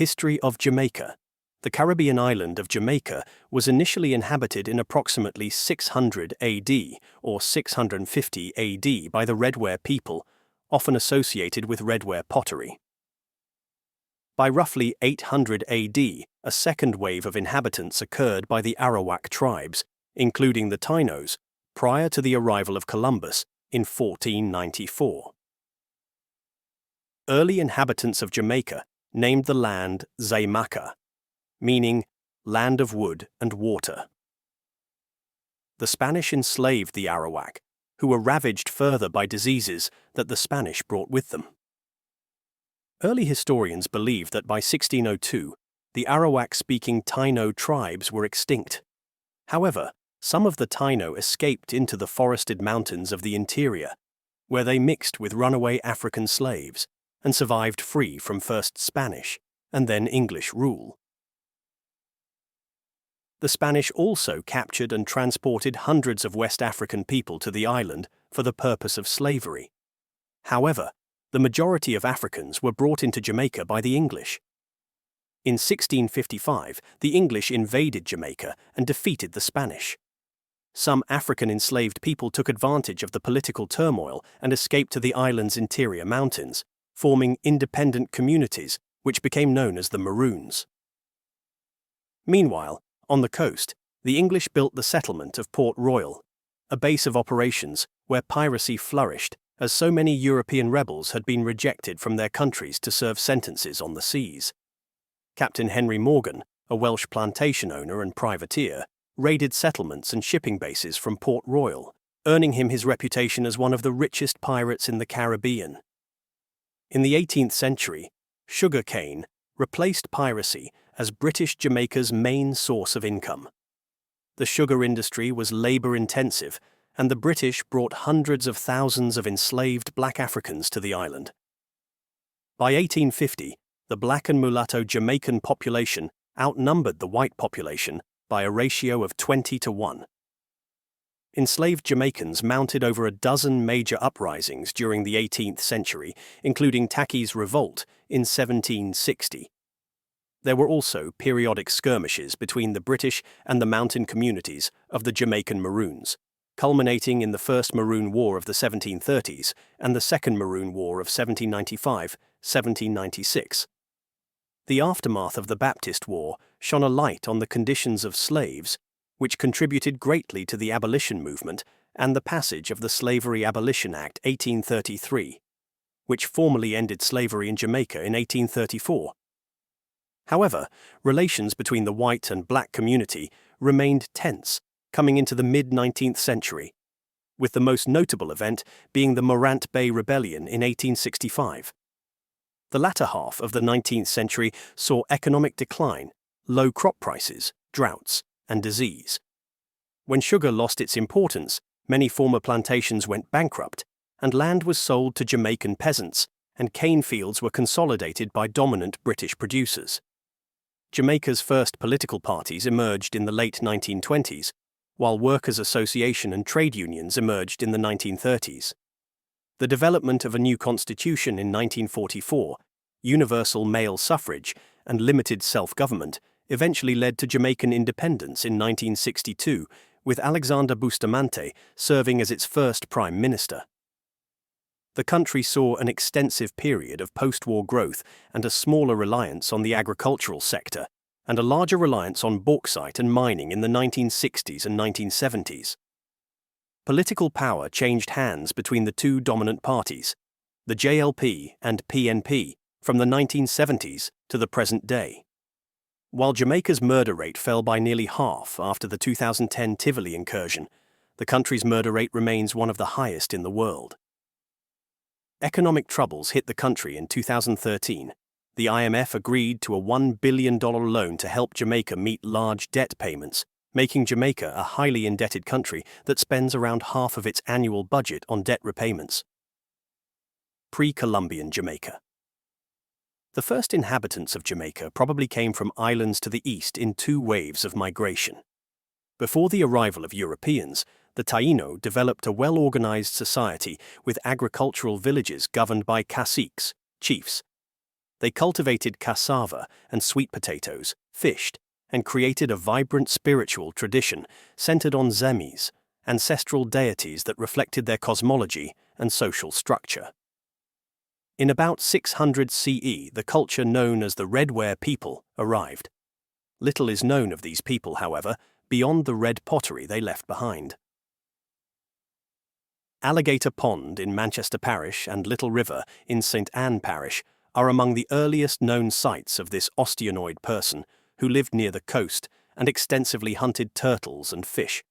History of Jamaica. The Caribbean island of Jamaica was initially inhabited in approximately 600 AD or 650 AD by the Redware people, often associated with Redware pottery. By roughly 800 AD, a second wave of inhabitants occurred by the Arawak tribes, including the Tainos, prior to the arrival of Columbus in 1494. Early inhabitants of Jamaica named the land Xaymaca, meaning land of wood and water. The Spanish enslaved the Arawak, who were ravaged further by diseases that the Spanish brought with them. Early historians believe that by 1602, the Arawak-speaking Taino tribes were extinct. However, some of the Taino escaped into the forested mountains of the interior, where they mixed with runaway African slaves and survived free from first Spanish and then English rule. The Spanish also captured and transported hundreds of West African people to the island for the purpose of slavery. However, the majority of Africans were brought into Jamaica by the English. In 1655, the English invaded Jamaica and defeated the Spanish. Some African enslaved people took advantage of the political turmoil and escaped to the island's interior mountains, forming independent communities which became known as the Maroons. Meanwhile, on the coast, the English built the settlement of Port Royal, a base of operations where piracy flourished as so many European rebels had been rejected from their countries to serve sentences on the seas. Captain Henry Morgan, a Welsh plantation owner and privateer, raided settlements and shipping bases from Port Royal, earning him his reputation as one of the richest pirates in the Caribbean. In the 18th century, sugar cane replaced piracy as British Jamaica's main source of income. The sugar industry was labor-intensive, and the British brought hundreds of thousands of enslaved black Africans to the island. By 1850, the black and mulatto Jamaican population outnumbered the white population by a ratio of 20-1. Enslaved Jamaicans mounted over a dozen major uprisings during the 18th century, including Tacky's Revolt in 1760. There were also periodic skirmishes between the British and the mountain communities of the Jamaican Maroons, culminating in the First Maroon War of the 1730s and the Second Maroon War of 1795-1796. The aftermath of the Baptist War shone a light on the conditions of slaves, which contributed greatly to the abolition movement and the passage of the Slavery Abolition Act 1833, which formally ended slavery in Jamaica in 1834. However, relations between the white and black community remained tense coming into the mid-19th century, with the most notable event being the Morant Bay Rebellion in 1865. The latter half of the 19th century saw economic decline, low crop prices, droughts, and disease. When sugar lost its importance, many former plantations went bankrupt, and land was sold to Jamaican peasants, and cane fields were consolidated by dominant British producers. Jamaica's first political parties emerged in the late 1920s, while workers' association and trade unions emerged in the 1930s. The development of a new constitution in 1944, universal male suffrage, and limited self-government eventually led to Jamaican independence in 1962, with Alexander Bustamante serving as its first prime minister. The country saw an extensive period of post-war growth and a smaller reliance on the agricultural sector, and a larger reliance on bauxite and mining in the 1960s and 1970s. Political power changed hands between the two dominant parties, the JLP and PNP, from the 1970s to the present day. While Jamaica's murder rate fell by nearly half after the 2010 Tivoli incursion, the country's murder rate remains one of the highest in the world. Economic troubles hit the country in 2013. The IMF agreed to a $1 billion loan to help Jamaica meet large debt payments, making Jamaica a highly indebted country that spends around half of its annual budget on debt repayments. Pre-Columbian Jamaica. The first inhabitants of Jamaica probably came from islands to the east in two waves of migration. Before the arrival of Europeans, the Taino developed a well-organized society with agricultural villages governed by caciques, chiefs. They cultivated cassava and sweet potatoes, fished, and created a vibrant spiritual tradition centered on Xaymaca, ancestral deities that reflected their cosmology and social structure. In about 600 CE, the culture known as the Redware people arrived. Little is known of these people, however, beyond the red pottery they left behind. Alligator Pond in Manchester Parish and Little River in St. Anne Parish are among the earliest known sites of this osteonoid person who lived near the coast and extensively hunted turtles and fish.